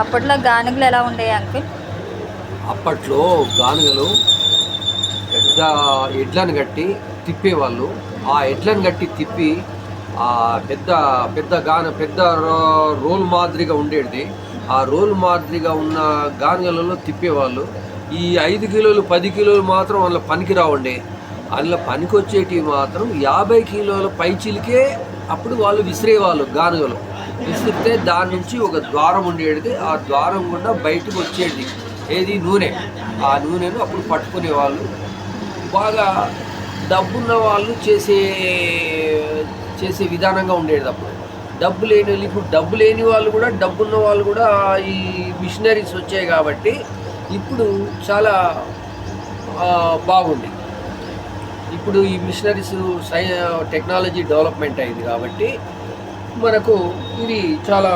అప్పట్లో గానుగలు ఎలా ఉండేవి అంకుల్? అప్పట్లో గానుగలు పెద్ద ఎడ్లను కట్టి తిప్పేవాళ్ళు. ఆ ఎడ్లను కట్టి తిప్పి ఆ పెద్ద పెద్ద రోల్ మాదిరిగా ఉండేది. ఆ రోల్ మాదిరిగా ఉన్న గానుగలలో తిప్పేవాళ్ళు. ఈ 5 కిలోలు 10 కిలోలు మాత్రం అందులో పనికి రావండి. అందులో పనికి వచ్చేటివి మాత్రం 50 కిలోల పైచిలికే అప్పుడు వాళ్ళు విసిరేవాళ్ళు గానుగలు. విసిరితే దాని నుంచి ఒక ద్వారం ఉండేది. ఆ ద్వారం గుండా బయటకు వచ్చేది ఏది నూనె. ఆ నూనెను అప్పుడు పట్టుకునేవాళ్ళు. బాగా డబ్బున్న వాళ్ళు చేసే విధానంగా ఉండేది అప్పుడు. డబ్బు లేని వాళ్ళు, ఇప్పుడు డబ్బు లేని వాళ్ళు కూడా, డబ్బున్న వాళ్ళు కూడా ఈ మిషనరీస్ వచ్చాయి కాబట్టి ఇప్పుడు చాలా బాగుంది. ఇప్పుడు ఈ మిషనరీస్ టెక్నాలజీ డెవలప్మెంట్ అయింది కాబట్టి మనకు ఇది చాలా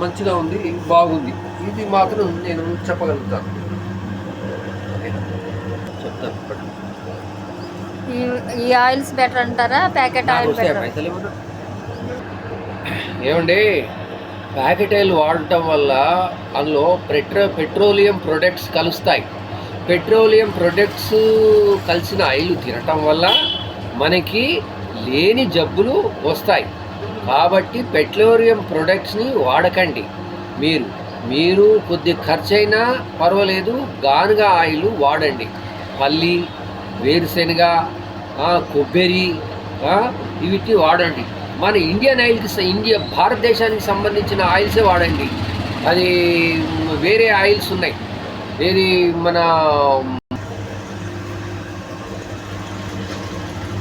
మంచిగా ఉంది, బాగుంది. ఇది మాత్రం నేను చెప్పగలుగుతాను. చెప్తాను. ఈ ఆయిల్స్ బెటర్ అంటారా, ప్యాకెట్ ఆయిల్ బెటర్? పైసలు ఏమండి, ప్యాకెట్ ఆయిల్ వాడటం వల్ల అందులో పెట్రోలియం ప్రొడక్ట్స్ కలుస్తాయి. పెట్రోలియం ప్రొడక్ట్స్ కలిసిన ఆయిల్ తినటం వల్ల మనకి లేని జబ్బులు వస్తాయి. కాబట్టి పెట్రోలియం ప్రొడక్ట్స్ని వాడకండి. మీరు కొద్ది ఖర్చు అయినా పర్వాలేదు, గానుగ ఆయిల్ వాడండి. పల్లి, వేరుశెనగ, కొబ్బరి వీటిని వాడండి. మన ఇండియన్ ఆయిల్కి భారతదేశానికి సంబంధించిన ఆయిల్సే వాడండి. అది వేరే ఆయిల్స్ ఉన్నాయి, ఏది మన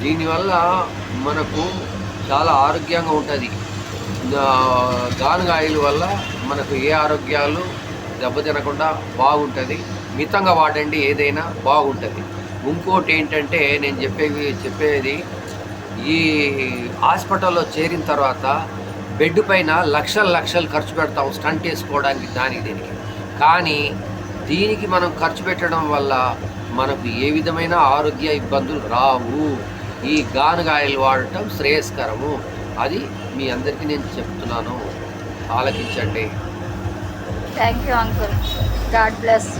దీనివల్ల మనకు చాలా ఆరోగ్యంగా ఉంటుంది. గానుగ ఆయిల్ వల్ల మనకు ఏ ఆరోగ్యాలు దెబ్బతినకుండా బాగుంటుంది. మితంగా వాడండి, ఏదైనా బాగుంటుంది. ఇంకోటి ఏంటంటే నేను చెప్పేది ఈ హాస్పిటల్లో చేరిన తర్వాత బెడ్ పైన లక్షలు ఖర్చు పెడతాం స్టంట్ వేసుకోవడానికి, దీనికి. కానీ దీనికి మనం ఖర్చు పెట్టడం వల్ల మనకు ఏ విధమైన ఆరోగ్య ఇబ్బందులు రావు. ఈ గానుగ ఆయిల్ వాడటం శ్రేయస్కరము. అది మీ అందరికీ నేను చెప్తున్నాను, ఆలకించండి. Thank you uncle. God bless.